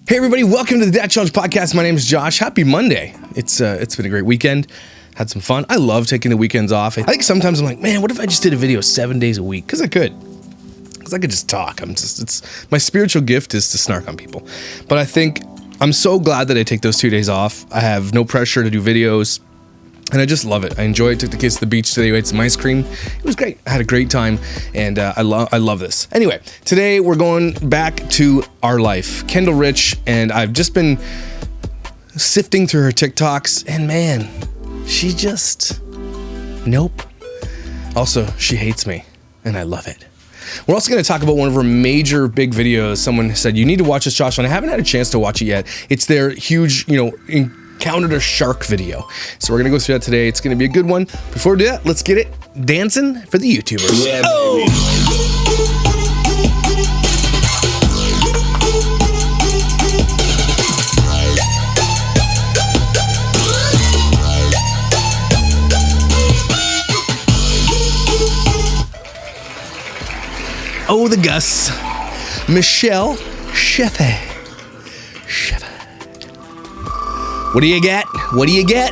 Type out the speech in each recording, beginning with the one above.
Hey everybody, welcome to the Dad Challenge Podcast. My name is Josh. Happy Monday. It's been a great weekend. Had some fun. I love taking the weekends off. I think sometimes I'm like, man, what if I just did a video 7 days a week? Because I could just talk. It's my spiritual gift is to snark on people. But I think I'm so glad that I take those 2 days off. I have no pressure to do videos. And I just love it. I enjoy it. Took the kids to the beach today. We ate some ice cream. It was great. I had a great time, and I love this. Anyway, today we're going back to RLIFE, Kendall Rich, and I've just been sifting through her TikToks, and man, she just, nope. Also, she hates me, and I love it. We're also going to talk about one of her major big videos. Someone said, you need to watch this, Josh, and I haven't had a chance to watch it yet. It's their huge, encountered a shark video. So we're gonna go through that today. It's gonna be a good one. Before we do that, let's get it dancing for the YouTubers. Yeah, baby. Oh, the Gus. Michelle Sheffy. What do you get? What do you get?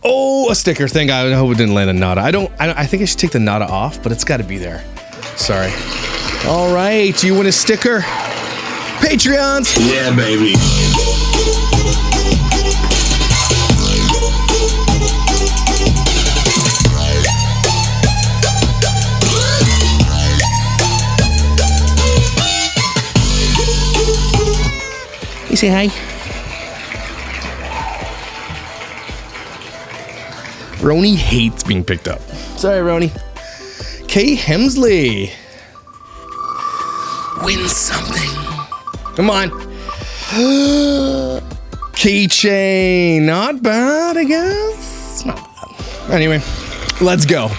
Oh, a sticker thing. I hope it didn't land a nada. I think I should take the nada off, but it's got to be there. Sorry. All right, you win a sticker. Patreons. Yeah, baby. You say hi. Roni hates being picked up. Sorry, Roni. Kay Hemsley. Win something. Come on. Keychain. Not bad, I guess. Not bad. Anyway, let's go.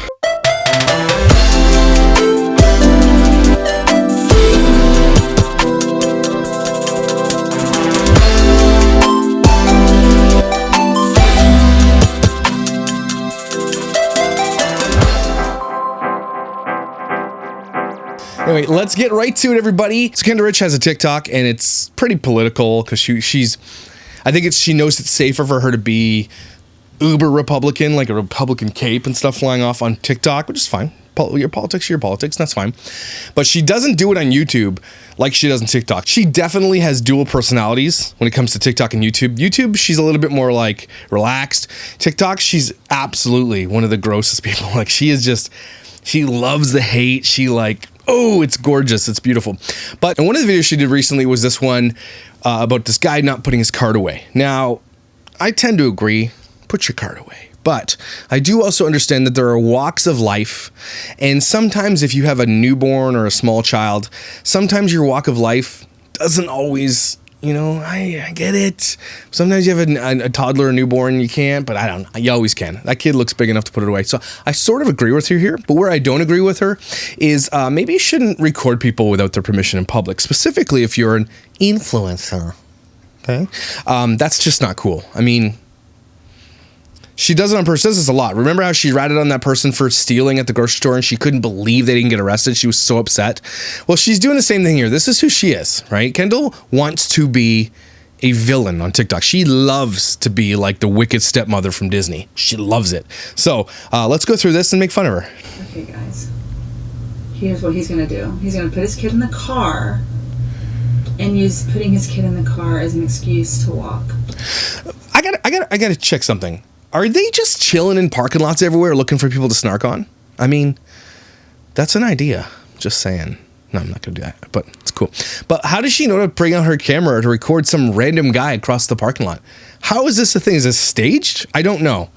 Anyway, let's get right to it, everybody. So Kendall Rich has a TikTok, and it's pretty political because I think she knows it's safer for her to be uber Republican, like a Republican cape and stuff flying off on TikTok, which is fine. Your politics, that's fine. But she doesn't do it on YouTube like she does on TikTok. She definitely has dual personalities when it comes to TikTok and YouTube. YouTube, she's a little bit more like relaxed. TikTok, she's absolutely one of the grossest people. Like she loves the hate. Oh, it's gorgeous. It's beautiful. But one of the videos she did recently was this one about this guy not putting his card away. Now, I tend to agree, put your card away. But I do also understand that there are walks of life. And sometimes if you have a newborn or a small child, sometimes your walk of life doesn't always, I get it. Sometimes you have a toddler or newborn, you can't, but I don't know. You always can. That kid looks big enough to put it away. So I sort of agree with her here, but where I don't agree with her is maybe you shouldn't record people without their permission in public, specifically if you're an influencer. Okay? That's just not cool. I mean, she does it on purpose. She does this a lot. Remember how she ratted on that person for stealing at the grocery store and she couldn't believe they didn't get arrested? She was so upset. Well, she's doing the same thing here. This is who she is, right? Kendall wants to be a villain on TikTok. She loves to be like the wicked stepmother from Disney. She loves it. So let's go through this and make fun of her. Okay, guys. Here's what he's going to do. He's going to put his kid in the car and use putting his kid in the car as an excuse to walk. I gotta check something. Are they just chilling in parking lots everywhere looking for people to snark on? I mean, that's an idea. Just saying. No, I'm not going to do that, but it's cool. But how does she know to bring out her camera to record some random guy across the parking lot? How is this a thing? Is this staged? I don't know.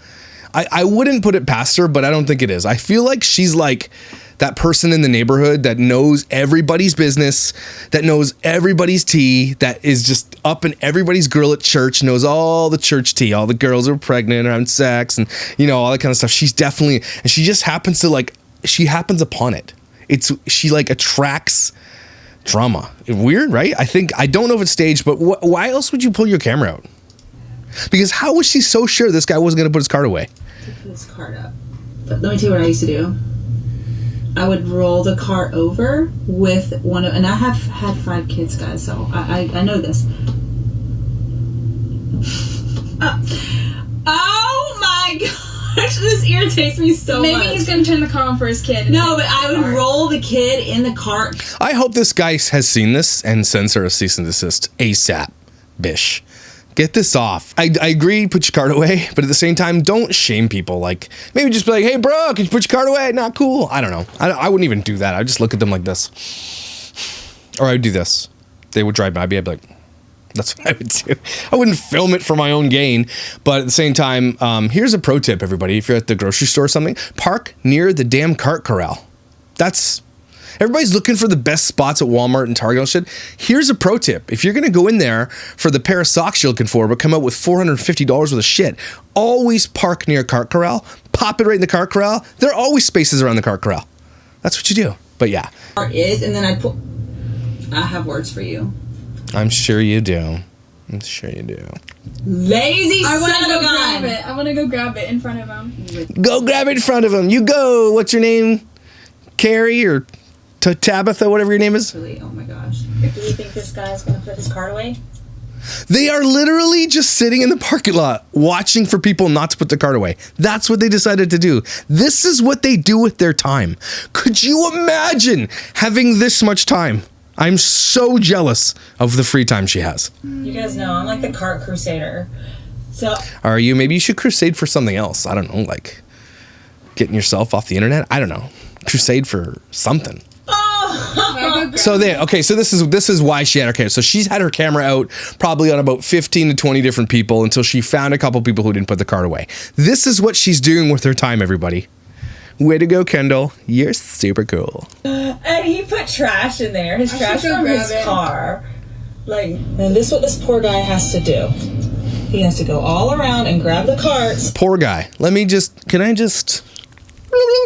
I wouldn't put it past her, but I don't think it is. I feel like she's like that person in the neighborhood that knows everybody's business, that knows everybody's tea, that is just up in everybody's grill at church, knows all the church tea, all the girls are pregnant or having sex and, all that kind of stuff. She's definitely, and she just happens to she happens upon it. She attracts drama. Weird, right? I don't know if it's staged, but why else would you pull your camera out? Because how was she so sure this guy wasn't going to put his card away? To put his card up. But let me tell you what I used to do. I would roll the cart over with one of, and I have had 5 kids, guys, so I know this. Oh my gosh, this irritates me so much. Maybe he's gonna turn the car on for his kid. No, but I would roll the kid in the cart. I hope this guy has seen this and sends her a cease and desist ASAP. Bish. Get this off. I agree, put your cart away, but at the same time, don't shame people. Like, maybe just be like, hey, bro, can you put your cart away? Not cool. I don't know. I wouldn't even do that. I'd just look at them like this. Or I would do this. They would drive by. I'd be like, that's what I would do. I wouldn't film it for my own gain. But at the same time, here's a pro tip, everybody. If you're at the grocery store or something, park near the damn cart corral. Everybody's looking for the best spots at Walmart and Target and shit. Here's a pro tip. If you're going to go in there for the pair of socks you're looking for, but come out with $450 worth of shit, always park near a cart corral. Pop it right in the cart corral. There are always spaces around the cart corral. That's what you do. But yeah. And then I have words for you. I'm sure you do. I'm sure you do. Lazy I want to son go of a grab gun. it. I want to go grab it in front of him. Go grab it in front of him. You go. What's your name? Carrie or Tabitha, whatever your name is? Really? Oh my gosh. Do you think this guy's gonna put his cart away? They are literally just sitting in the parking lot watching for people not to put their cart away. That's what they decided to do. This is what they do with their time. Could you imagine having this much time? I'm so jealous of the free time she has. You guys know I'm like the cart crusader. So Are you? Maybe you should crusade for something else. I don't know, like getting yourself off the internet. I don't know. Crusade for something. So this is why she had her camera. So she's had her camera out probably on about 15 to 20 different people until she found a couple people who didn't put the cart away. This is what she's doing with her time, everybody. Way to go, Kendall. You're super cool. and he put trash in there. His trash should go from his grab it. car. Like, and this is what this poor guy has to do. He has to go all around and grab the carts. Poor guy. Can I just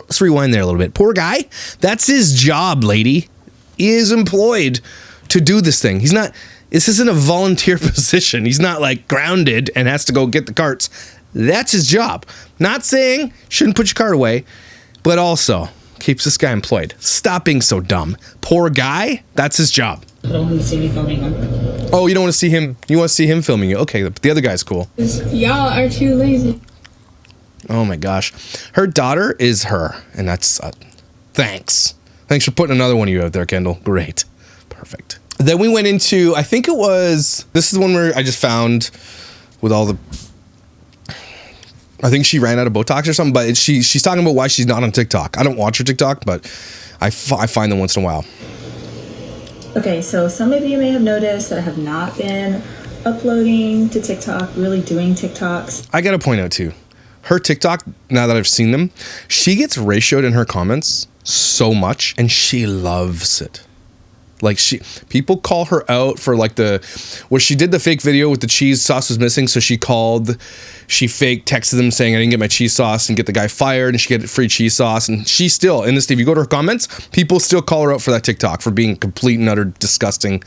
let's rewind there a little bit. Poor guy. That's his job, lady. He is employed to do this thing. This isn't a volunteer position. He's not like grounded and has to go get the carts. That's his job. Not saying shouldn't put your cart away, but also keeps this guy employed. Stop being so dumb. Poor guy. That's his job. I don't want to see me filming him. Oh, you don't want to see him. You want to see him filming you. Okay, but the other guy's cool. Y'all are too lazy. Oh my gosh. Her daughter is her. And that's, thanks. Thanks for putting another one of you out there, Kendall. Great. Perfect. Then we went into, this is the one where I just found with all the, I think she ran out of Botox or something, but she's talking about why she's not on TikTok. I don't watch her TikTok, but I find them once in a while. Okay, so some of you may have noticed that I have not been uploading to TikTok, really doing TikToks. I got to point out too, her TikTok, now that I've seen them, she gets ratioed in her comments so much and she loves it. Like people call her out for like where she did the fake video with the cheese sauce was missing. So she fake texted them saying I didn't get my cheese sauce and get the guy fired and she get free cheese sauce. And she still, in this, if you go to her comments, people still call her out for that TikTok for being complete and utter disgusting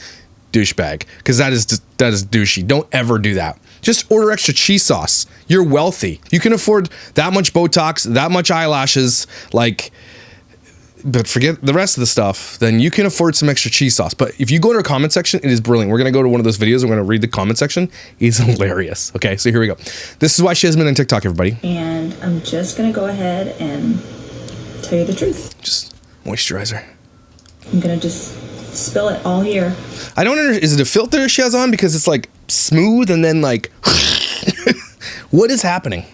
douchebag. Cause that is douchey. Don't ever do that. Just order extra cheese sauce. You're wealthy. You can afford that much Botox, that much eyelashes, but forget the rest of the stuff, then you can afford some extra cheese sauce. But if you go to our comment section, it is brilliant. We're going to go to one of those videos. We're going to read the comment section. It's hilarious. Okay, so here we go. This is why she hasn't been on TikTok, everybody. And I'm just going to go ahead and tell you the truth. Just moisturizer. I'm going to just spill it all here. I don't understand. Is it a filter she has on? Because it's like smooth and then like, what is happening?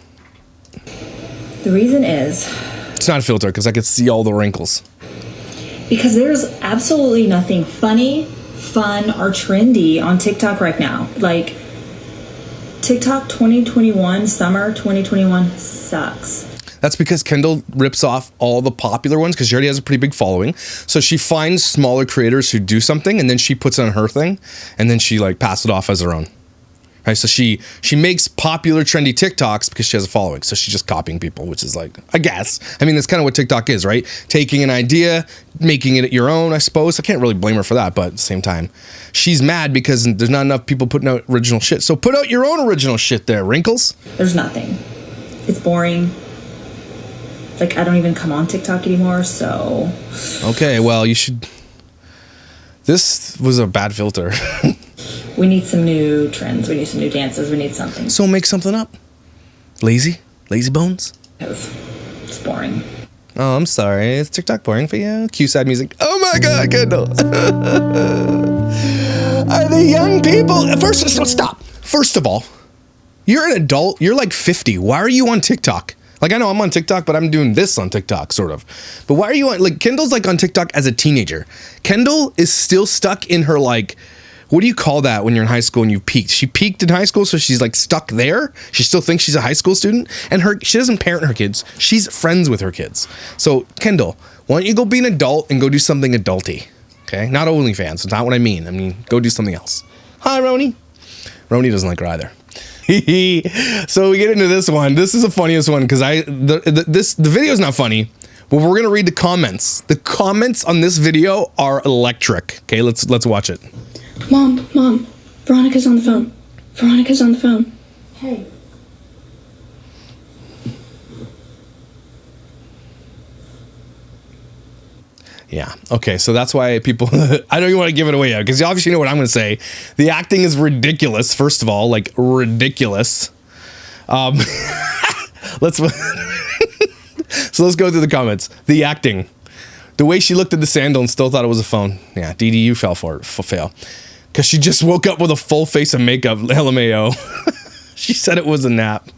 The reason is... It's not a filter because I could see all the wrinkles. Because there's absolutely nothing funny, fun, or trendy on TikTok right now. Like, TikTok 2021, summer 2021 sucks. That's because Kendall rips off all the popular ones because she already has a pretty big following. So she finds smaller creators who do something and then she puts it on her thing and then she like passes it off as her own. Right, so she makes popular trendy TikToks because she has a following. So she's just copying people, which is like, I guess. I mean, that's kind of what TikTok is, right? Taking an idea, making it your own, I suppose. I can't really blame her for that, but at the same time, she's mad because there's not enough people putting out original shit. So put out your own original shit there, Wrinkles. There's nothing. It's boring. Like, I don't even come on TikTok anymore, so... Okay, well, you should... This was a bad filter. We need some new trends. We need some new dances. We need something. So make something up. Lazy bones. Because it's boring. Oh, I'm sorry. Is TikTok boring for you? Cue sad music. Oh my God, Kendall. Are the young people... First, stop. First of all, you're an adult. You're like 50. Why are you on TikTok? Like, I know I'm on TikTok, but I'm doing this on TikTok, sort of. But why are you on... Like, Kendall's like on TikTok as a teenager. Kendall is still stuck in her, like... What do you call that when you're in high school and you've peaked? She peaked in high school, so she's like stuck there. She still thinks she's a high school student, and she doesn't parent her kids. She's friends with her kids. So Kendall, why don't you go be an adult and go do something adulty? Okay, not OnlyFans. That's not what I mean. I mean, go do something else. Hi, Roni. Roni doesn't like her either. So we get into this one. This is the funniest one because the video is not funny, but we're gonna read the comments. The comments on this video are electric. Okay, let's watch it. Mom, Veronica's on the phone. Veronica's on the phone. Hey. Yeah. Okay. So that's why people, I don't even want to give it away yet because you obviously know what I'm going to say. The acting is ridiculous. First of all, like ridiculous. So let's go through the comments. The acting, the way she looked at the sandal and still thought it was a phone. Yeah. DDU fell for it. Fail. Because she just woke up with a full face of makeup. LMAO. She said it was a nap.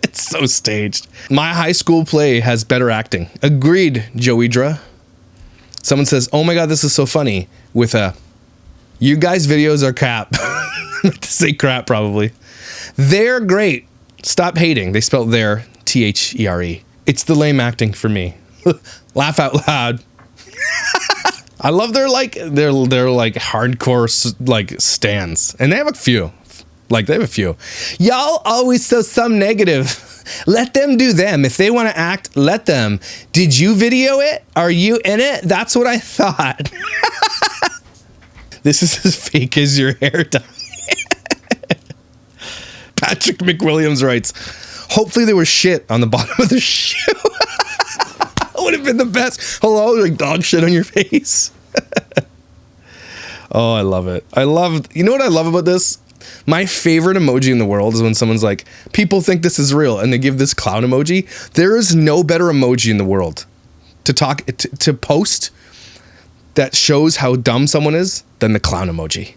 It's so staged. My high school play has better acting. Agreed, Joidra. Someone says, oh my God, this is so funny. With a, you guys' videos are crap. I meant to say crap, probably. They're great. Stop hating. They spelled their, T-H-E-R-E. It's the lame acting for me. Laugh out loud. I love their like hardcore like stands, and they have a few. Y'all always so some negative. Let them do them. If they want to act, let them. Did you video it? Are you in it? That's what I thought. This is as fake as your hair dye. Patrick McWilliams writes, hopefully there was shit on the bottom of the shoe. Would have been the best. Hello, like dog shit on your face. Oh, I love it. You know what I love about this? My favorite emoji in the world is when someone's like, people think this is real, and they give this clown emoji. There is no better emoji in the world to post that shows how dumb someone is than the clown emoji.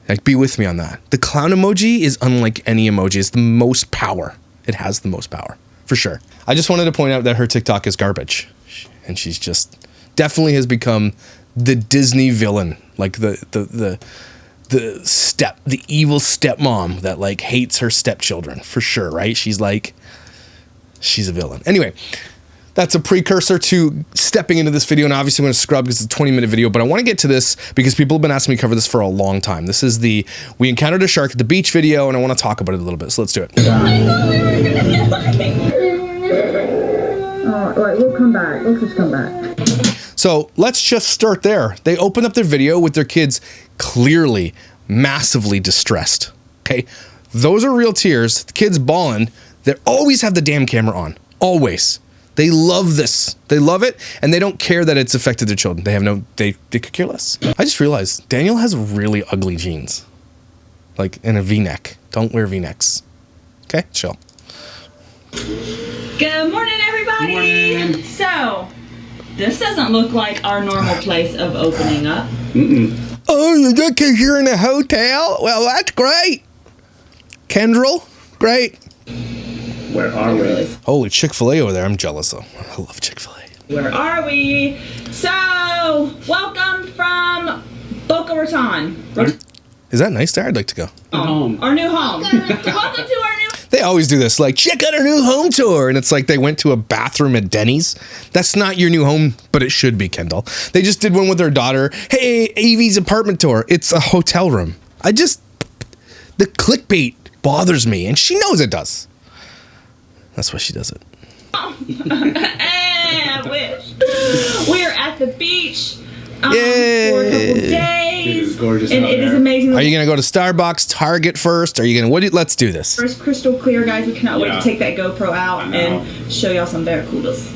Like, be with me on that. The clown emoji is unlike any emoji. It's the most power. It has the most power. For sure. I just wanted to point out that her TikTok is garbage. And she's just definitely has become the Disney villain. Like the evil stepmom that like hates her stepchildren. For sure, right? She's a villain. Anyway, that's a precursor to stepping into this video. And obviously I'm going to scrub because it's a 20-minute video. But I want to get to this because people have been asking me to cover this for a long time. This is the We Encountered a Shark at the Beach video. And I want to talk about it a little bit. So let's do it. All right, we'll come back. Let's just come back. So let's just start there. They open up their video with their kids clearly, massively distressed. Okay, those are real tears. The kids bawling. They always have the damn camera on. Always. They love this. They love it, and they don't care that it's affected their children. They could care less. I just realized Daniel has really ugly jeans, like in a V-neck. Don't wear V-necks. Okay, chill. Good morning, everybody. Good morning. So, this doesn't look like our normal place of opening up. Oh, you just because you're in a hotel? Well, that's great. Kendall, great. Where are we? Holy Chick-fil-A over there. I'm jealous, though. I love Chick-fil-A. Where are we? So, welcome from Boca Raton. Is that nice there? I'd like to go. Home. Our new home. Welcome to our new... They always do this, like, check out our new home tour. And it's like they went to a bathroom at Denny's. That's not your new home, but it should be, Kendall. They just did one with their daughter. Hey, Evie's apartment tour. It's a hotel room. The clickbait bothers me, and she knows it does. That's why she does it. I wish. We're at the beach for a couple days. amenities. is gorgeous And out it is there. amazing. Are you gonna go to Starbucks, Target first? Are you gonna let's do this. First crystal clear, guys. We cannot wait Yeah. to take that GoPro out I know. and show y'all some barracudas.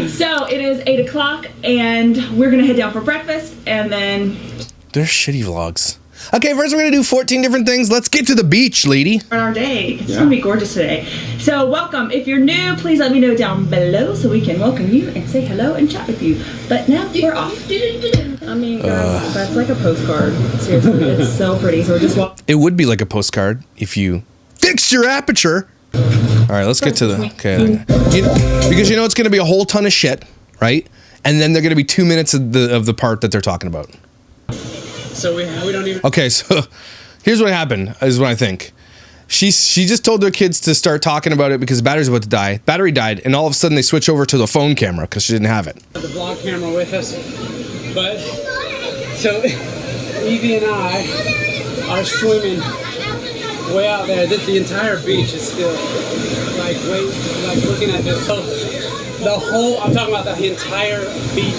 So it is 8 o'clock, and we're gonna head down for breakfast, and then They're shitty vlogs. Okay, first we're gonna do 14 different things. Let's get to the beach, lady. start our day. It's Yeah. gonna be gorgeous today. So welcome. If you're new, please let me know down below so we can welcome you and say hello and chat with you. But now we're off. I mean, guys, that's like a postcard. Seriously, it's so pretty. So we're just walking. It would be like a postcard if you fixed your aperture. All right, let's get to the because you know it's gonna be a whole ton of shit, right? And then they're gonna be 2 minutes of the part that they're talking about. So we don't even. Okay, so here's what happened, is what I think. She just told their kids to start talking about it because the battery's about to die. Battery died, and all of a sudden they switch over to the phone camera because she didn't have it. The vlog camera with us, but so Evie and I are swimming way out there. The entire beach is still like looking at this. So the whole, I'm talking about the entire beach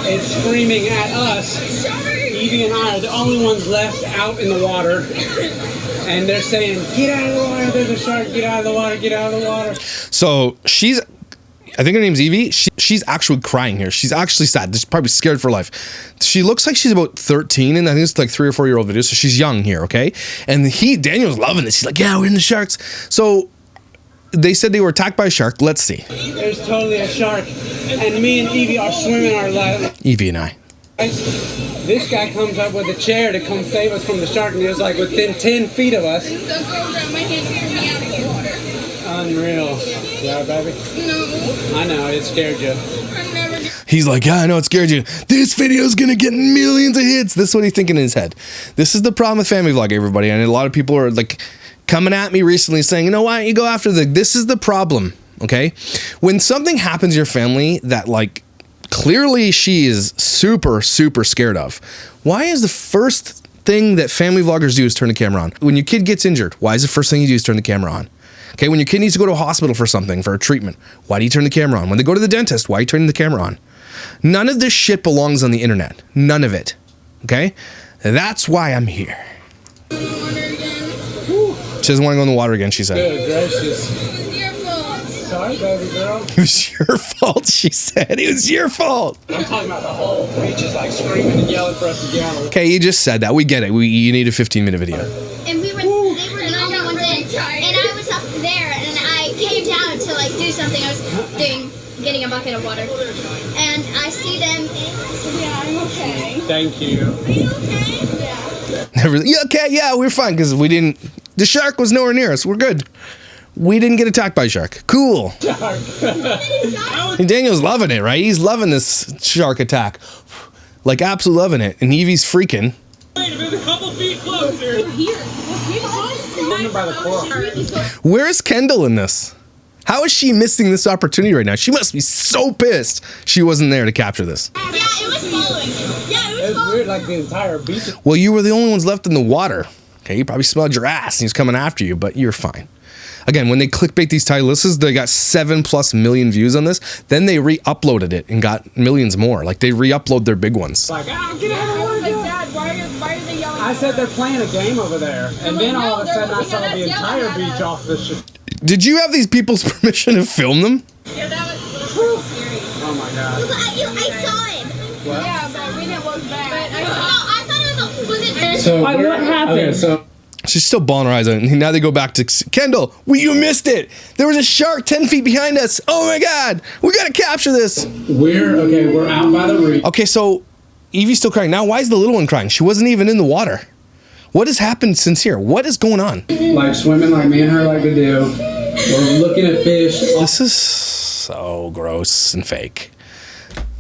is screaming at us. Evie and I are the only ones left out in the water, and they're saying, "Get out of the water! There's a shark! Get out of the water! Get out of the water!" So I think her name's Evie. She's actually crying here. She's actually sad. She's probably scared for life. She looks like she's about 13, and I think it's like 3 or 4 year old video. So she's young here, okay? And Daniel's loving this. He's like, yeah, we're in the sharks. So they said they were attacked by a shark. Let's see. There's totally a shark, and me and Evie are swimming our life. Evie and I. This guy comes up with a chair to come save us from the shark, and he was like within 10 feet of us. Unreal. Yeah, baby? No. I know, it scared you. He's like, yeah, I know it scared you. This video's gonna get millions of hits. This is what he's thinking in his head. This is the problem with family vlog, everybody. And a lot of people are like coming at me recently saying, you know, why don't you go after this is the problem, okay? When something happens to your family that like clearly she is super, super scared of, why is the first thing that family vloggers do is turn the camera on? When your kid gets injured, why is the first thing you do is turn the camera on? Okay, when your kid needs to go to a hospital for something, for a treatment, why do you turn the camera on? When they go to the dentist, why are you turning the camera on? None of this shit belongs on the internet. None of it. Okay? That's why I'm here. She doesn't want to go in the water again, she said. Good gracious. Sorry, baby girl. It was your fault, she said. It was your fault. I'm talking about the whole beach is like screaming and yelling for us to get out of Okay, you just said that. We get it. You need a 15-minute video. And they were the only ones in, and I was up there, and I came down to like do something. I was getting a bucket of water, and I see them. And I said, "Yeah, I'm okay." Thank you. Are you okay? Yeah, okay, yeah, we're fine because we didn't. The shark was nowhere near us. We're good. We didn't get attacked by a shark. Cool. And Daniel's loving it, right? He's loving this shark attack. Like, absolutely loving it. And Evie's freaking. Wait a minute, a couple feet closer. By the coral. Where is Kendall in this? How is she missing this opportunity right now? She must be so pissed she wasn't there to capture this. Yeah, it was following me. Yeah, it was It's following weird, like the entire beach. Well, you were the only ones left in the water. Okay, you probably smelled your ass and he's coming after you, but you're fine. Again, when they clickbait these titles, they got 7+ million views on this. Then they re-uploaded it and got millions more. Like, they re-upload their big ones. Like, get out of the water. Dad, why are they yelling? I said they're playing a game over there, and then all of a sudden I saw the entire beach off the shit. Did you have these people's permission to film them? Yeah, that was pretty scary. Oh my god. I saw him. What? Yeah, but we didn't look back. I thought it was a... So Why, what happened? Okay, so She's still bawling her eyes out. And now they go back to Kendall. You missed it. There was a shark 10 feet behind us. Oh my God. We got to capture this. we're out by the reef. Okay, so Evie's still crying. Now, why is the little one crying? She wasn't even in the water. What has happened since here? What is going on? Like swimming like me and her like to do. We're looking at fish. This is so gross and fake.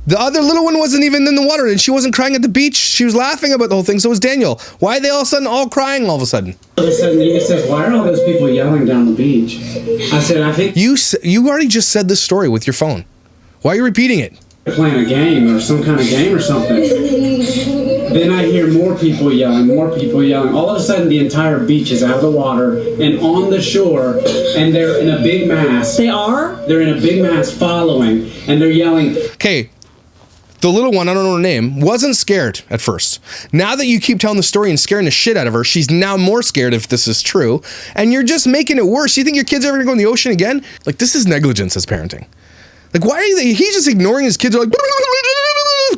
The other little one wasn't even in the water, and she wasn't crying at the beach. She was laughing about the whole thing. So was Daniel. Why are they all of a sudden all crying all of a sudden? All of a sudden, he says, "Why are all those people yelling down the beach?" I said, "I think You already just said this story with your phone. Why are you repeating it? they're playing a game or some kind of game or something." Then I hear more people yelling, more people yelling. All of a sudden, the entire beach is out of the water and on the shore, and they're in a big mass. They are? They're in a big mass following, and they're yelling. Okay. The little one, I don't know her name, wasn't scared at first. Now that you keep telling the story and scaring the shit out of her, she's now more scared if this is true. And you're just making it worse. You think your kid's ever gonna go in the ocean again? Like, this is negligence as parenting. Like, why are they, he's just ignoring his kids, are like,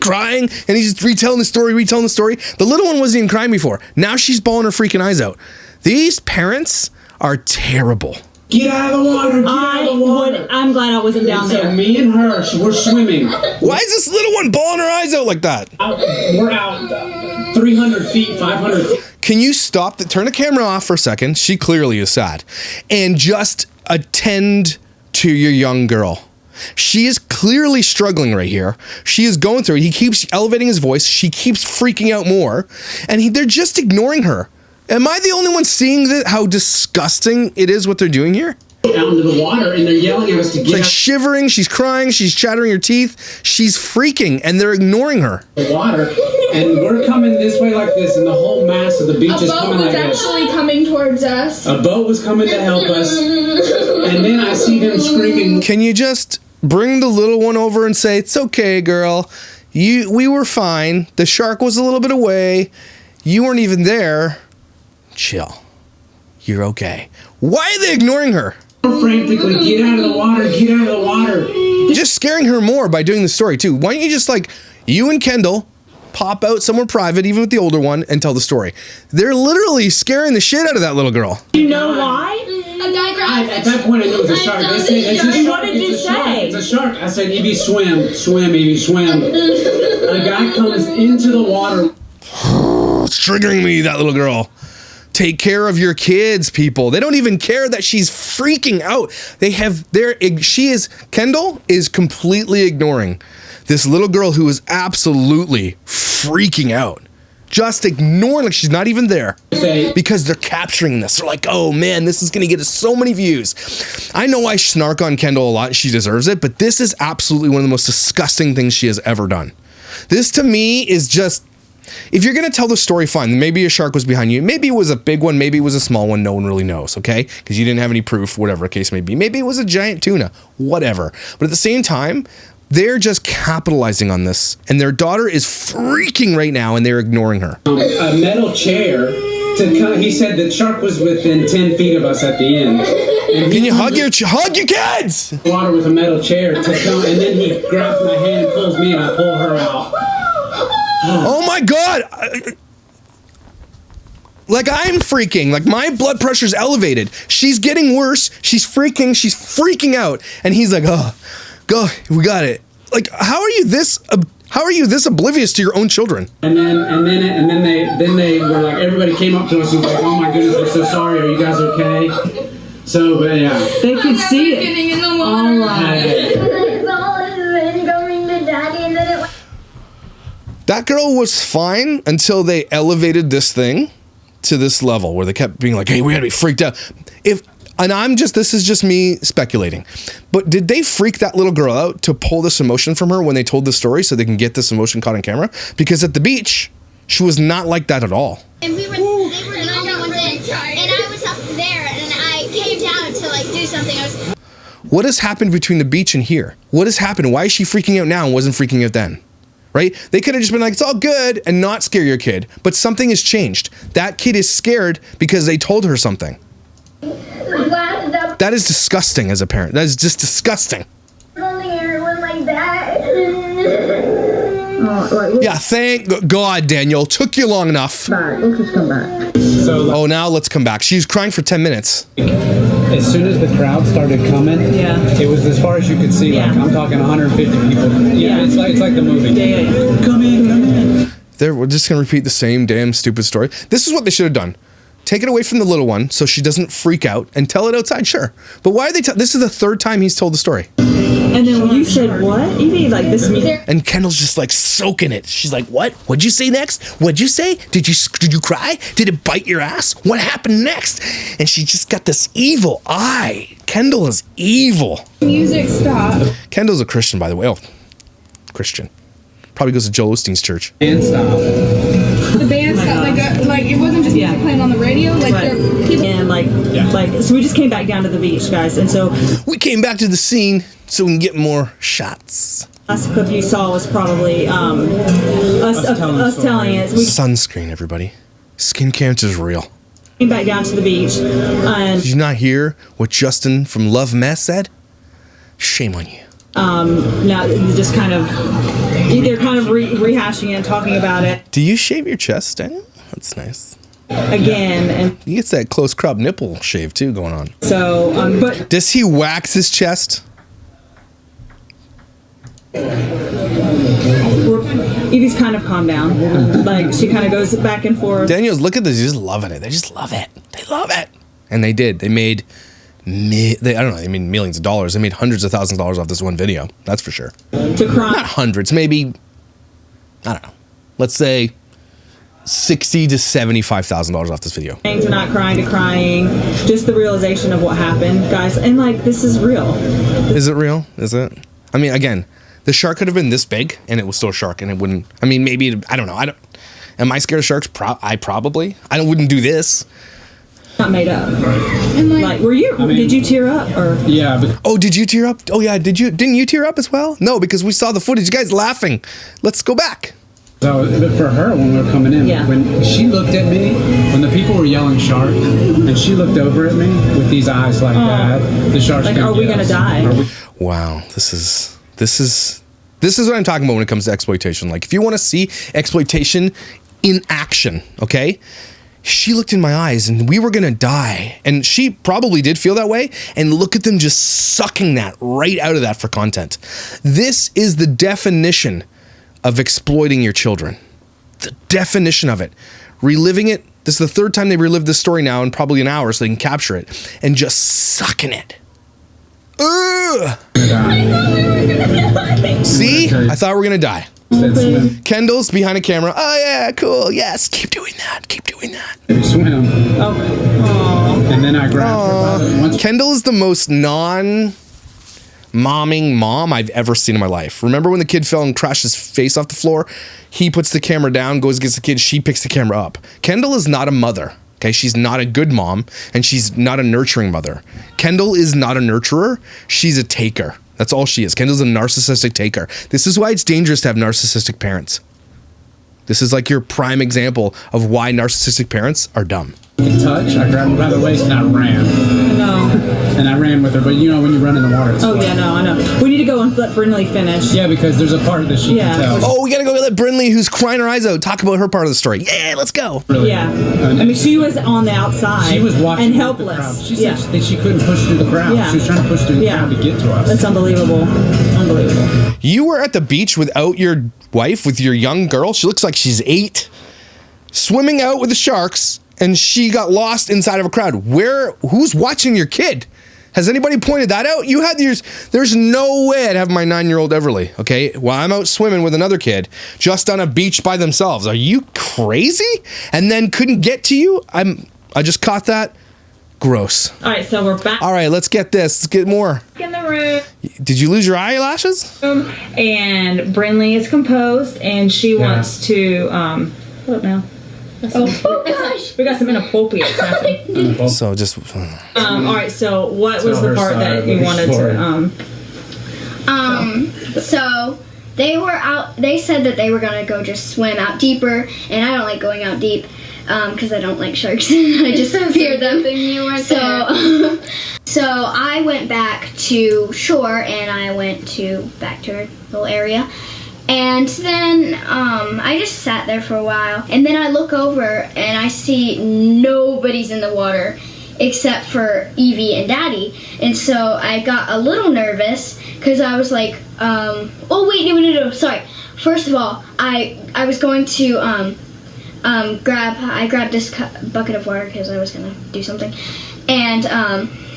crying, and he's just retelling the story. The little one wasn't even crying before. Now she's bawling her freaking eyes out. These parents are terrible. Get out of the water! Get out of the water! I'm glad I wasn't down So there. me and her, we're swimming. Why is this little one bawling her eyes out like that? We're out 300 feet, 500 feet. Can you stop turn the camera off for a second? She clearly is sad. And just attend to your young girl. She is clearly struggling right here. She is going through it. He keeps elevating his voice. She keeps freaking out more. And they're just ignoring her. Am I the only one seeing how disgusting it is what they're doing here? Out into the water, and they're yelling at us to get She's like out shivering, she's crying, she's chattering her teeth. She's freaking, and they're ignoring her. the water, and we're coming this way like this, and the whole mass of the beach is coming like this. A boat was actually coming towards us. A boat was coming to help us, and then I see them screaming. Can you just bring the little one over and say, it's okay, girl. We were fine. The shark was a little bit away. You weren't even there. Chill. You're okay. Why are they ignoring her? Frantically, get out of the water, get out of the water. Just scaring her more by doing the story too. Why don't you just you and Kendall pop out somewhere private, even with the older one, and tell the story. They're literally scaring the shit out of that little girl. You know why? A guy grabbed At that point, I knew it was a shark. They said, it's a shark. What did you say? It's a shark. I said, Evie, swim, Evie, swim. A guy comes into the water. It's triggering me, that little girl. Take care of your kids, people. They don't even care that she's freaking out. Kendall is completely ignoring this little girl who is absolutely freaking out. Just ignoring, like she's not even there. Because they're capturing this. They're like, oh man, this is gonna get us so many views. I know I snark on Kendall a lot and she deserves it, but this is absolutely one of the most disgusting things she has ever done. This to me is just, if you're going to tell the story, fine. Maybe a shark was behind you. Maybe it was a big one. Maybe it was a small one. No one really knows, okay? Because you didn't have any proof, whatever the case may be. Maybe it was a giant tuna, whatever. But at the same time, they're just capitalizing on this. And their daughter is freaking right now, and they're ignoring her. A metal chair. He said the shark was within 10 feet of us at the end. Can you hug your kids? Water with a metal chair to come, and then he grabs my hand and pulls me, and I pull her out. Oh my God. Like I'm freaking, like my blood pressure's elevated. She's getting worse. She's freaking out. And he's like, oh, go, we got it. Like, how are you this oblivious to your own children? And then they were like, everybody came up to us and was like, oh my goodness, we're so sorry. Are you guys okay? So, but yeah. They could see it. Getting in the water. All right. That girl was fine until they elevated this thing to this level where they kept being like, hey, we gotta be freaked out. This is just me speculating, but did they freak that little girl out to pull this emotion from her when they told the story so they can get this emotion caught on camera? Because at the beach, she was not like that at all. And they were the only ones in, and I was up there, and I came down to do something. What has happened between the beach and here? What has happened? Why is she freaking out now and wasn't freaking out then? Right? They could have just been like, it's all good and not scare your kid. But something has changed. That kid is scared because they told her something. That is disgusting as a parent. That is just disgusting. Yeah, thank God, Daniel. Took you long enough. Let's just come back. Oh, now let's come back. She's crying for 10 minutes. As soon as the crowd started coming, it was as far as you could see. Yeah. Like, I'm talking 150 people. It's like the movie. Yeah. Come in. We're just going to repeat the same damn stupid story. This is what they should have done. Take it away from the little one so she doesn't freak out and tell it outside, sure. But why are they this is the third time he's told the story. And then when you said what? You mean like this meeting? And Kendall's just like soaking it. She's like, what? What'd you say next? What'd you say? Did you cry? Did it bite your ass? What happened next? And she just got this evil eye. Kendall is evil. Music stopped. Kendall's a Christian, by the way. Oh, Christian. Probably goes to Joel Osteen's church. And stop. The band stopped. Like it wasn't just music playing on the radio. Like there were people. And so we just came back down to the beach, guys. And so we came back to the scene so we can get more shots. Last clip you saw was probably us telling it. We Sunscreen, everybody. Skin cancer is real. came back down to the beach, and Did you not hear what Justin from Love Mess said? Shame on you. now just kind of they're kind of rehashing it and talking about it Do you shave your chest, Daniel? That's nice. again, and He gets that close crop nipple shave too going on. so but Does he wax his chest? Evie's kind of calmed down. Like she kind of goes back and forth. Daniel's look at this. He's just loving it. They just love it. They love it. And they did. They made, I don't know. They made millions of dollars. They made hundreds of thousands of dollars off this one video. That's for sure. To cry. Not hundreds. Maybe, I don't know. Let's say $60,000 to $75,000 off this video. To not crying to crying, just the realization of what happened, guys. And like this is real. Is it real? Is it? I mean, again, the shark could have been this big, and it was still a shark, and it wouldn't. I mean, maybe I don't know. Am I scared of sharks? I probably. I wouldn't do this. Not made up. Like, were you? Did you tear up or? Yeah, but Oh, did you tear up? Oh yeah, didn't you tear up as well? No, because we saw the footage. You guys laughing. Let's go back. so for her, when we were coming in, Yeah. when she looked at me, when the people were yelling shark, and she looked over at me with these eyes like that, the shark's Like, gonna are we get gonna us. die? Are we- Wow, this is what I'm talking about when it comes to exploitation. Like, if you want to see exploitation in action, okay? She looked in my eyes and we were gonna die. And she probably did feel that way. And look at them just sucking that right out of that for content. This is the definition of exploiting your children. The definition of it. Reliving it. This is the third time they relived this story now in probably an hour so they can capture it. And just sucking it. Ugh. See? I thought we were gonna die. said swim. Kendall's behind a camera. Oh yeah, cool. Yes, keep doing that. Keep doing that. We swim. Oh. And then I grabbed her. Once Kendall is the most non-momming mom I've ever seen in my life. Remember when the kid fell and crashed his face off the floor? He puts the camera down, goes against the kid. She picks the camera up. Kendall is not a mother. Okay, she's not a good mom, and she's not a nurturing mother. Kendall is not a nurturer. She's a taker. That's all she is. Kendall's a narcissistic taker. This is why it's dangerous to have narcissistic parents. This is like your prime example of why narcissistic parents are dumb. touch, I grabbed her by the waist and I ran. No. And I ran with her, but you know when you run in the water, it's Oh fun. yeah, no, I know. We need to go and let Brindley finish. Yeah, because there's a part that she Yeah. can tell. Oh, we gotta go let Brindley, who's crying her eyes out, talk about her part of the story. Yeah, let's go. Really. Yeah. I mean, she was on the outside. She was watching and the helpless. crowd. She Yeah. said that she couldn't push through the crowd. Yeah. She was trying to push through the Yeah. crowd to get to us. That's unbelievable. Unbelievable. You were at the beach without your wife, with your young girl. She looks like she's 8, swimming out with the sharks, and she got lost inside of a crowd. Who's watching your kid? Has anybody pointed that out? You had yours. There's no way I'd have my 9-year-old Everly, okay, while I'm out swimming with another kid just on a beach by themselves. Are you crazy? And then couldn't get to you? I just caught that. Gross. All right, so we're back All right, let's get this. Let's get more. in the room. Did you lose your eyelashes? And Brindley is composed, and she wants to, what now? Oh gosh, we got some inappropriate happening. So just. All right, so what was the her part side that of you the wanted story. to, So they were out. They said that they were gonna go just swim out deeper, and I don't like going out deep because I don't like sharks. I just fear them. So I went back to shore, and I went back to our little area. And then I just sat there for a while, and then I look over and I see nobody's in the water except for Evie and Daddy. And so I got a little nervous because I was like, oh wait, no, sorry. First of all, I was going to I grabbed this bucket of water because I was gonna do something, and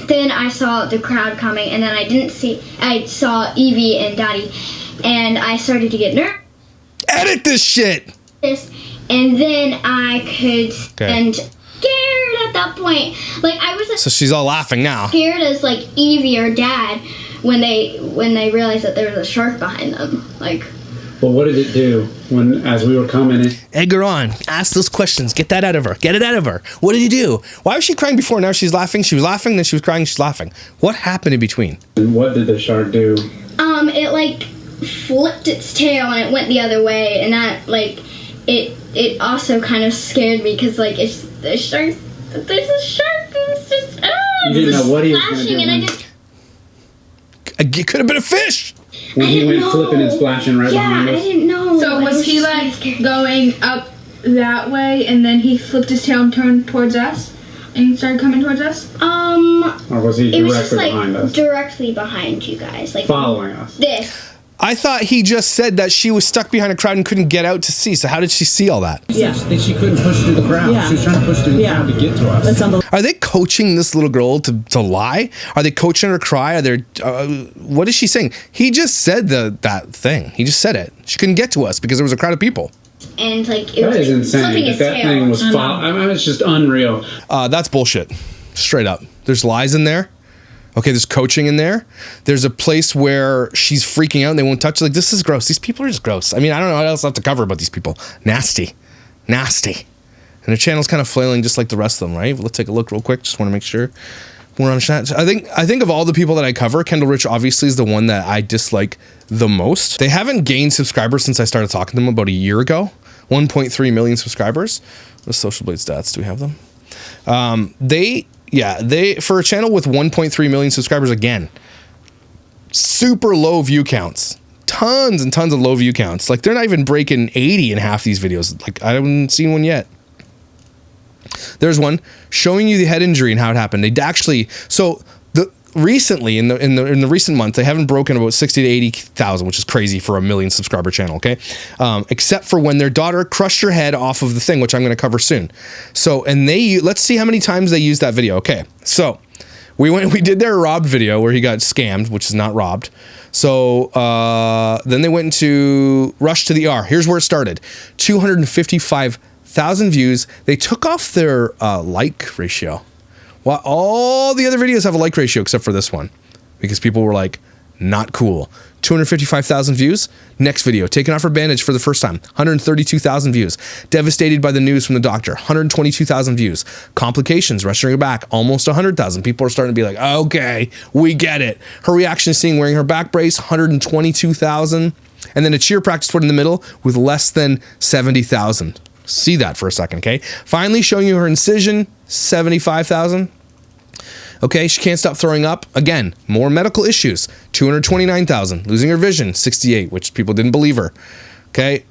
then I saw the crowd coming, and then I saw Evie and Daddy. And I started to get nervous. Edit this shit! And then I could and scared at that point. Like I was So she's all laughing now. scared as like Evie or Dad when they realized that there was a shark behind them. Like Well, what did it do as we were coming in? Egg her on. Ask those questions. Get that out of her. Get it out of her. What did he do? Why was she crying before? Now she's laughing. She was laughing, then she was crying, she's laughing. What happened in between? And what did the shark do? it like flipped its tail and it went the other way, and that like it also kind of scared me because like there's a shark and it's just You didn't know what he was gonna splashing, do. and I when- just It could have been a fish. When he went know. flipping and splashing right yeah, behind I us. didn't know. So I was he just like scared. going up that way, and then he flipped his tail and turned towards us, and started coming towards us? Or was he It was just directly like behind us? directly behind you guys, like Following us. this. I thought he just said that she was stuck behind a crowd and couldn't get out to see. So how did she see all that? Yeah. That she couldn't push through the crowd. Yeah. She was trying to push through the Yeah. crowd to get to us. That's unbelievable. Are they coaching this little girl to lie? Are they coaching her to cry? Are they? What is she saying? He just said that thing. He just said it. She couldn't get to us because there was a crowd of people. And like it That was is like, insane. flipping If his that tail. thing was I mean, it's just unreal. That's bullshit. Straight up. There's lies in there. Okay, there's coaching in there. There's a place where she's freaking out and they won't touch her. Like, this is gross. These people are just gross. I mean, I don't know what else I have to cover about these people. Nasty. Nasty. And their channel's kind of flailing just like the rest of them, right? Let's take a look real quick. Just want to make sure we're on chat. I think of all the people that I cover, Kendall Rich obviously is the one that I dislike the most. They haven't gained subscribers since I started talking to them about a year ago. 1.3 million subscribers. What Social Blade stats do we have them? They for a channel with 1.3 million subscribers, again, super low view counts, tons and tons of low view counts. Like, they're not even breaking 80 in half these videos. Like, I haven't seen one yet. There's one showing you the head injury and how it happened. They actually, so recently in the recent month, they haven't broken about 60 to 80,000, which is crazy for a million subscriber channel. Okay. Except for when their daughter crushed her head off of the thing, which I'm going to cover soon. So, and let's see how many times they used that video. Okay. So we did their robbed video where he got scammed, which is not robbed. So, then they went into Rush to the R. Here's where it started. 255,000 views. They took off their, like ratio. Well, all the other videos have a like ratio except for this one because people were like, not cool. 255,000 views. Next video, taken off her bandage for the first time. 132,000 views. Devastated by the news from the doctor. 122,000 views. Complications, rushing her back. Almost 100,000. People are starting to be like, okay, we get it. Her reaction to seeing wearing her back brace. 122,000. And then a cheer practice put in the middle with less than 70,000. See that for a second, okay? Finally showing you her incision. 75,000. Okay, she can't stop throwing up. Again, more medical issues. 229,000. Losing her vision. 68, which people didn't believe her. Okay,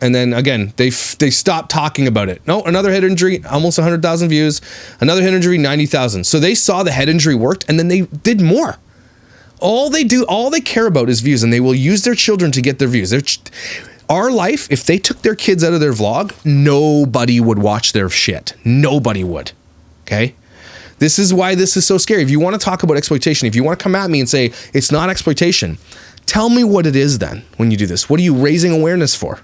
and then again, they stopped talking about it. No, another head injury, almost 100,000 views. Another head injury, 90,000. So they saw the head injury worked, and then they did more. All they care about is views, and they will use their children to get their views. RLIFE, if they took their kids out of their vlog, nobody would watch their shit. Nobody would. Okay? This is why this is so scary. If you want to talk about exploitation, if you want to come at me and say it's not exploitation, tell me what it is then when you do this. What are you raising awareness for?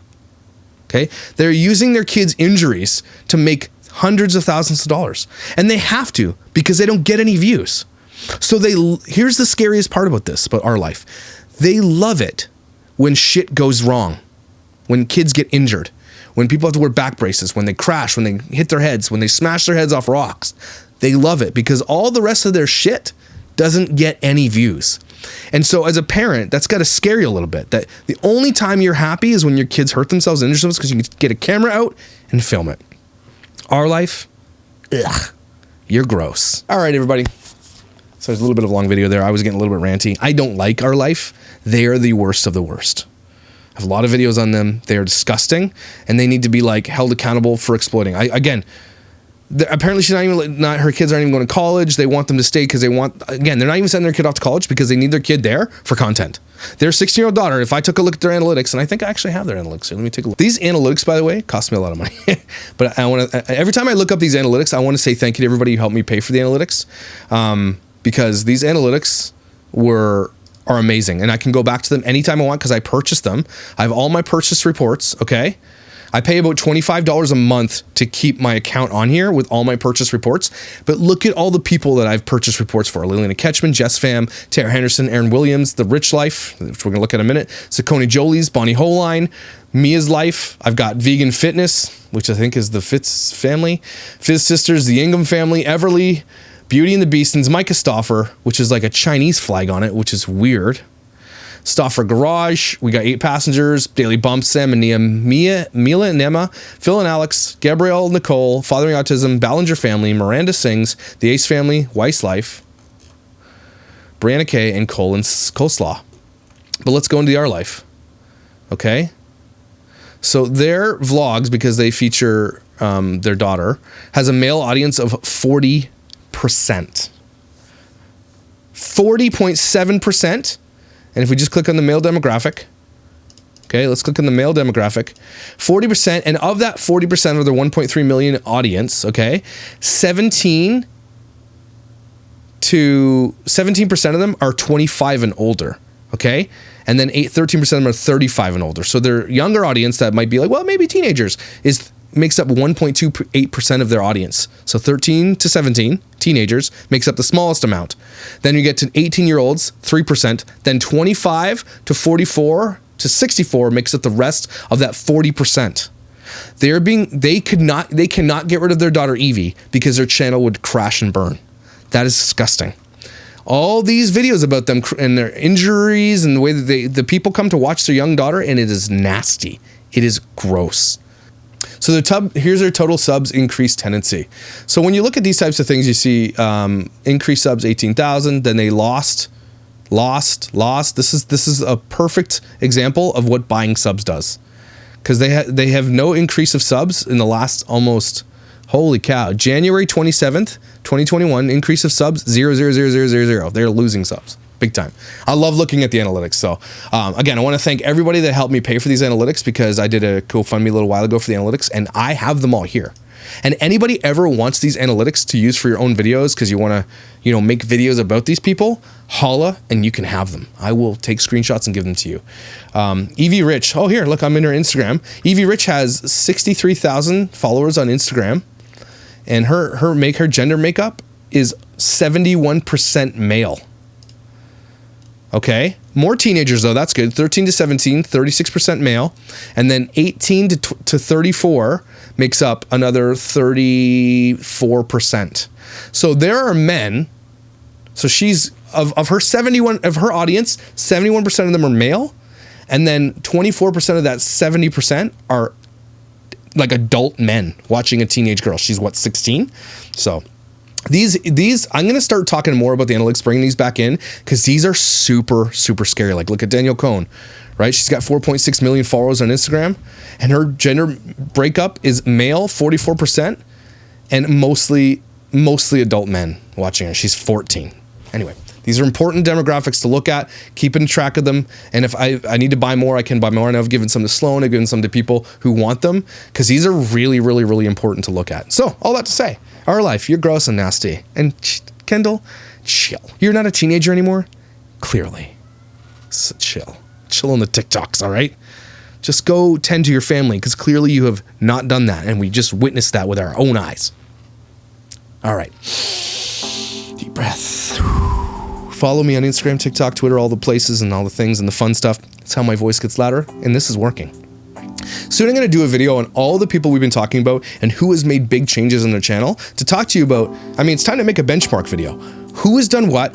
Okay? They're using their kids' injuries to make hundreds of thousands of dollars. And they have to because they don't get any views. So here's the scariest part about this, about RLIFE. They love it when shit goes wrong. When kids get injured. When people have to wear back braces, when they crash, when they hit their heads, when they smash their heads off rocks. They love it because all the rest of their shit doesn't get any views. And so as a parent, that's got to scare you a little bit. That the only time you're happy is when your kids hurt themselves and injure themselves because you can get a camera out and film it. RLIFE, ugh, you're gross. All right, everybody. So there's a little bit of a long video there. I was getting a little bit ranty. I don't like RLIFE. They are the worst of the worst. I have a lot of videos on them. They are disgusting, and they need to be like held accountable for exploiting. Apparently her kids aren't even going to college. They want them to stay because they're not even sending their kid off to college because they need their kid there for content. Their 16-year-old daughter, if I took a look at their analytics, and I think I actually have their analytics here. Let me take a look. These analytics, by the way, cost me a lot of money. But every time I look up these analytics, I want to say thank you to everybody who helped me pay for the analytics. Because these analytics are amazing. And I can go back to them anytime I want because I purchased them. I have all my purchase reports, okay? I pay about $25 a month to keep my account on here with all my purchase reports. But look at all the people that I've purchased reports for. Liliana Ketchman, Jess Pham, Tara Henderson, Aaron Williams, The Rich Life, which we're going to look at in a minute, Sakoni Jolie's, Bonnie Holine, Mia's Life. I've got Vegan Fitness, which I think is the Fitz family, Fizz Sisters, the Ingham family, Everly, Beauty and the Beastons, Micah Stauffer, which is like a Chinese flag on it, which is weird. Stauffer Garage. We got 8 passengers. Daily Bump, Sam and Mila and Emma, Phil and Alex, Gabrielle, Nicole, Fathering Autism, Ballinger Family, Miranda Sings, The Ace Family, Weiss Life, Brianna K, and Coleslaw. But let's go into the RLIFE. Okay? So their vlogs, because they feature their daughter, has a male audience of 40%. 40.7%. And if we just click on the male demographic, okay, let's click on the male demographic, 40%. And of that 40% of their 1.3 million audience, okay, 17% of them are 25 and older, okay? And then 13% of them are 35 and older. So their younger audience that might be like, well, maybe teenagers, makes up 1.28% of their audience. So 13 to 17, teenagers, makes up the smallest amount. Then you get to 18-year-olds, 3%. Then 25 to 44 to 64 makes up the rest of that 40%. They cannot get rid of their daughter Evie because their channel would crash and burn. That is disgusting. All these videos about them and their injuries and the way that the people come to watch their young daughter, and it is nasty. It is gross. So here's their total subs increase tendency. So when you look at these types of things, you see increased subs 18,000, then they lost. This is a perfect example of what buying subs does, because they have no increase of subs in the last almost, holy cow, January 27th, 2021, increase of subs 0.00000. They're losing subs. Big time. I love looking at the analytics. So again, I want to thank everybody that helped me pay for these analytics, because I did a GoFundMe a little while ago for the analytics, and I have them all here. And anybody ever wants these analytics to use for your own videos because you want to, make videos about these people, holla and you can have them. I will take screenshots and give them to you. Evie Rich. Oh, here, look, I'm in her Instagram. Evie Rich has 63,000 followers on Instagram, and her gender makeup is 71% male. Okay, more teenagers though, that's good. 13 to 17, 36% male. And then 18 to 34 makes up another 34%. So there are men, so she's, of her audience, 71% of them are male. And then 24% of that 70% are like adult men watching a teenage girl. She's what, 16? So these I'm going to start talking more about the analytics, bringing these back in, because these are super, super scary. Like, look at Danielle Cohn, right? She's got 4.6 million followers on Instagram, and her gender breakup is male, 44%, and mostly adult men watching her. She's 14. Anyway, these are important demographics to look at, keeping track of them. And if I need to buy more, I can buy more. And I've given some to Sloan, I've given some to people who want them, because these are really, really, really important to look at. So all that to say, RLIFE, you're gross and nasty. And Kendall, chill. You're not a teenager anymore? Clearly. So chill. Chill on the TikToks, all right? Just go tend to your family, because clearly you have not done that, and we just witnessed that with our own eyes. All right. Deep breath. Follow me on Instagram, TikTok, Twitter, all the places and all the things and the fun stuff. That's how my voice gets louder, and this is working. Soon I'm going to do a video on all the people we've been talking about and who has made big changes in their channel, to talk to you about. I mean, it's time to make a benchmark video. Who has done what?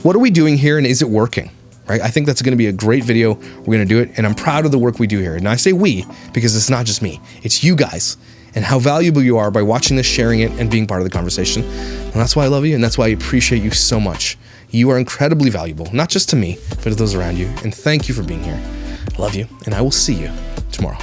What are we doing here, and is it working? Right? I think that's going to be a great video. We're going to do it, and I'm proud of the work we do here. And I say we because it's not just me. It's you guys, and how valuable you are by watching this, sharing it, and being part of the conversation. And that's why I love you, and that's why I appreciate you so much. You are incredibly valuable, not just to me, but to those around you. And thank you for being here. I love you, and I will see you tomorrow.